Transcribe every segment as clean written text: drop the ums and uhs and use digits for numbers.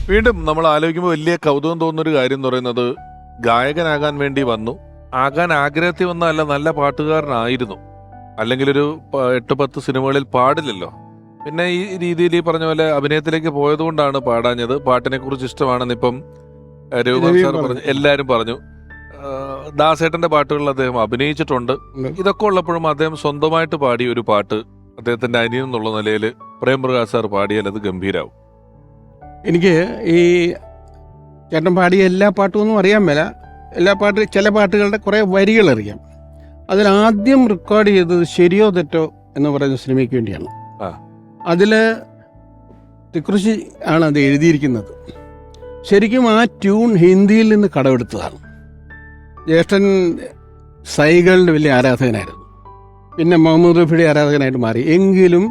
വീണ്ടും നമ്മൾ ആലോചിക്കുമ്പോൾ വലിയ കൗതുകം തോന്നുന്നൊരു കാര്യം എന്ന് പറയുന്നത് ഗായകനാകാൻ വേണ്ടി വന്നു, ആകാൻ ആഗ്രഹത്തിൽ വന്നല്ല, നല്ല പാട്ടുകാരനായിരുന്നു. അല്ലെങ്കിൽ ഒരു 8-10 സിനിമകളിൽ പാടില്ലല്ലോ. പിന്നെ ഈ രീതിയിൽ ഈ പറഞ്ഞ പോലെ അഭിനയത്തിലേക്ക് പോയതുകൊണ്ടാണ് പാടാഞ്ഞത്. പാട്ടിനെ കുറിച്ച് ഇഷ്ടമാണെന്ന് ഇപ്പം രഘുമാൻ സാർ പറഞ്ഞു, എല്ലാവരും പറഞ്ഞു. ദാസേട്ടന്റെ പാട്ടുകളിൽ അദ്ദേഹം അഭിനയിച്ചിട്ടുണ്ട്. ഇതൊക്കെ ഉള്ളപ്പോഴും അദ്ദേഹം സ്വന്തമായിട്ട് പാടിയ ഒരു പാട്ട് അദ്ദേഹത്തിന്റെ അനിയൻ എന്നുള്ള നിലയിൽ പ്രേംപ്രകാശ് സാർ പാടിയാൽ അത് ഗംഭീരാവും. എനിക്ക് ഈ ചേട്ടൻ പാടിയ എല്ലാ പാട്ടുമൊന്നും അറിയാൻ മേല. ചില പാട്ടുകളുടെ കുറേ വരികൾ അറിയാം. അതിലാദ്യം റെക്കോർഡ് ചെയ്തത് ശരിയോ തെറ്റോ എന്ന് പറയുന്ന സിനിമയ്ക്ക് വേണ്ടിയാണ്. അതിൽ തിക്കുറിശി ആണ് അത് എഴുതിയിരിക്കുന്നത്. ശരിക്കും ആ ട്യൂൺ ഹിന്ദിയിൽ നിന്ന് കടമെടുത്തതാണ്. ജ്യേഷ്ഠൻ സൈകളുടെ വലിയ ആരാധകനായിരുന്നു, പിന്നെ മുഹമ്മദ് റഫിയുടെ ആരാധകനായിട്ട് മാറി. എങ്കിലും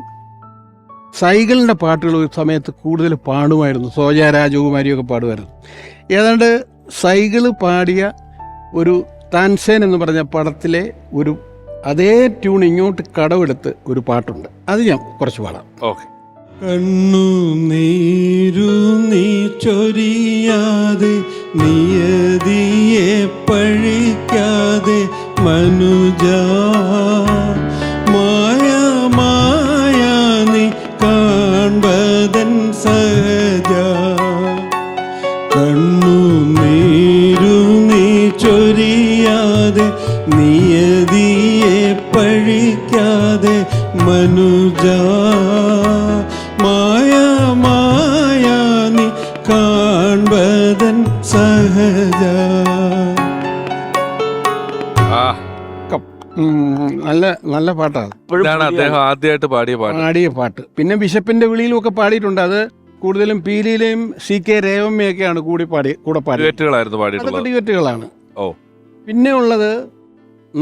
സൈകളിൻ്റെ പാട്ടുകൾ ഒരു സമയത്ത് കൂടുതൽ പാടുമായിരുന്നു. സോജ രാജകുമാരിയൊക്കെ പാടുമായിരുന്നു. ഏതാണ്ട് സൈകള് പാടിയ ഒരു താൻസേൻ എന്ന് പറഞ്ഞ പടത്തിലെ ഒരു അതേ ട്യൂൺ ഇങ്ങോട്ട് കടമെടുത്ത് ഒരു പാട്ടുണ്ട്. അത് ഞാൻ കുറച്ച് പാടാം. ഓക്കെ. കണ്ണു നീരു നീ ചൊരിയാതെ, നിയതിയെ പഴിക്കാതെ, മനുജ മായ മായ നീ കാൺപതൻ സഹജ. കണ്ണു നീരു നീ ചൊരിയാതെ, നിയതിയെ പഴിക്കാതെ, മനുജ മായ മായ നീ കാൺപതൻ സഹജ. നല്ല പാട്ടാണ്. ഇതാണ് അദ്ദേഹം ആദ്യമായിട്ട് പാടിയ പാട്ട്. പിന്നെ ബിഷപ്പിന്റെ വിളിയിലും ഒക്കെ പാടിയിട്ടുണ്ട്. അത് കൂടുതലും പീലിയിലെയും CK രേവമ്മയൊക്കെയാണ് കൂടെ പാടിയിട്ടുള്ളതാണ്. പിന്നെ ഉള്ളത്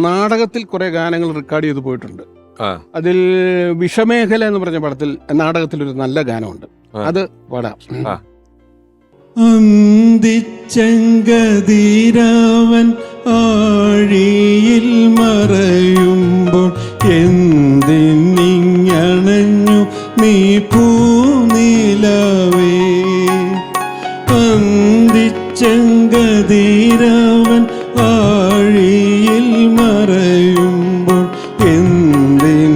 നാടകത്തിൽ കുറെ ഗാനങ്ങൾ റെക്കോർഡ് ചെയ്ത് പോയിട്ടുണ്ട്. അതിൽ വിഷമേഖല എന്ന് പറഞ്ഞ പടത്തിൽ നാടകത്തിലൊരു നല്ല ഗാനമുണ്ട്, അത് പാടാം. അന്തിച്ചങ്കതിരാവൻ ആഴിയിൽ മറയുമ്പോൾ എന്തിനിങ്ങണഞ്ഞു നീ പൂനിലവേ. അന്തിച്ചങ്കതിരാവൻ ആഴിയിൽ മറയുമ്പോൾ എന്തിനിങ്ങണഞ്ഞു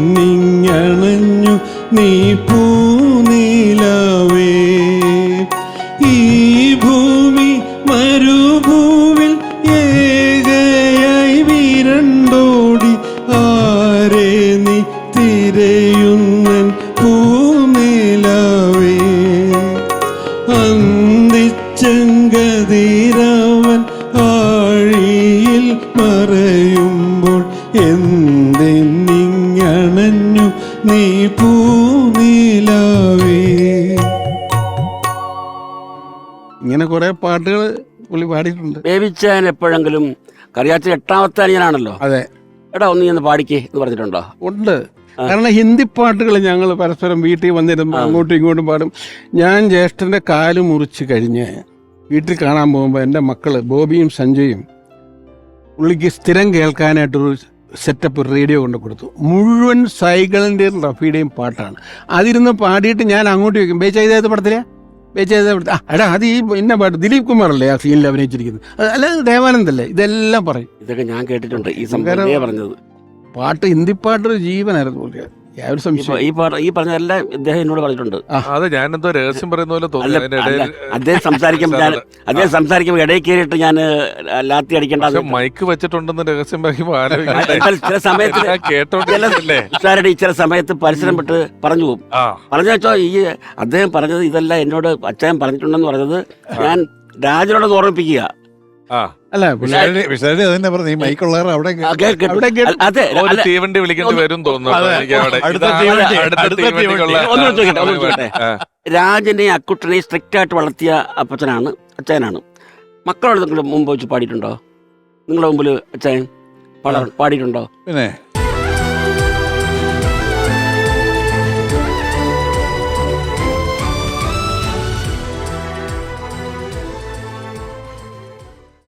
നീ പൂനിലവേ. ഈ ഭൂമി മരുഭൂവിൽ ഏകയായി വിരണ്ടോടി, ആരെ നീ തിരയുന്നൻ പൂനിലവേ. അന്തിച്ചങ്കതിരാവൻ ആഴിയിൽ മറയുമ്പോൾ എന്തിനിങ്ങണഞ്ഞു നീ പൂനിലവേ. ഇങ്ങനെ കുറെ പാട്ടുകൾ പുള്ളി പാടിയിട്ടുണ്ട്. ബേബിച്ചാൻ എപ്പോഴെങ്കിലും കറിയാച്ചൻ 8ാമത്തെ അനിയനാണല്ലോ. അതെ. എടാ ഒന്ന് ഇന്ന് പാടിക്കേ എന്ന് പറഞ്ഞിട്ടുണ്ടോ? ഉണ്ട്. കാരണം ഹിന്ദി പാട്ടുകൾ ഞങ്ങൾ പരസ്പരം വീട്ടിൽ വന്നിരുന്നു അങ്ങോട്ടും ഇങ്ങോട്ടും പാടും. ഞാൻ ജ്യേഷ്ഠൻ്റെ കാല് മുറിച്ച് കഴിഞ്ഞ് വീട്ടിൽ കാണാൻ പോകുമ്പോൾ എൻ്റെ മക്കൾ ബോബിയും സഞ്ജയും പുള്ളിക്ക് സ്ഥിരം കേൾക്കാനായിട്ടൊരു സെറ്റപ്പ് റേഡിയോ കൊണ്ട് കൊടുത്തു. മുഴുവൻ സൈകളിൻ്റെയും റഫീയുടെയും പാട്ടാണ്. അതിരുന്ന് പാടിയിട്ട് ഞാൻ അങ്ങോട്ട് ചോദിക്കും, ബേച്ചായത് പടത്തിലെ എടാ അത് ഈ ഇന്ന പാട്ട് ദിലീപ് കുമാറല്ലേ ആ സീനിൽ അഭിനയിച്ചിരിക്കുന്നത്, അല്ലാതെ ദേവാനന്ദല്ലേ, ഇതെല്ലാം പറയും. ഇതൊക്കെ ഞാൻ കേട്ടിട്ടുണ്ട്. ഈ സംഭവം പറഞ്ഞത് പാട്ട് ഹിന്ദി പാട്ടൊരു ജീവനായിരുന്നു പുള്ളിക്ക്. ഈ പറഞ്ഞതെല്ലാം ഇദ്ദേഹം എന്നോട് പറഞ്ഞിട്ടുണ്ട്. അത് ഞാനെന്തോ രഹസ്യം പറയുന്ന പോലെ തോന്നി. അദ്ദേഹം സംസാരിക്കുമ്പോൾ ഇടയിൽ കയറിയിട്ട് ഞാൻ ലാത്തി അടിക്കേണ്ട മൈക്ക് വെച്ചിട്ടുണ്ടെന്ന് രഹസ്യം ചില സമയത്ത് ചില സമയത്ത് പരിസരം വിട്ട് പറഞ്ഞു പോകും. പറഞ്ഞു വെച്ചോ, ഈ അദ്ദേഹം പറഞ്ഞത് ഇതെല്ലാം എന്നോട് അച്ഛൻ പറഞ്ഞിട്ടുണ്ടെന്ന് പറഞ്ഞത് ഞാൻ രാജനോട് ഓർമ്മിപ്പിക്കുക. അല്ല തീവണ്ടി വിളിക്കേണ്ടി വരും തോന്നുന്നു. രാജനെ അക്കുട്ടനെ സ്ട്രിക്റ്റ് ആയിട്ട് വളർത്തിയ അച്ഛനാണ്. മക്കളോട് നിങ്ങൾ മുമ്പ് വെച്ച് പാടിയിട്ടുണ്ടോ? നിങ്ങളുടെ മുമ്പിൽ അച്ഛൻ പാടിയിട്ടുണ്ടോ? പിന്നെ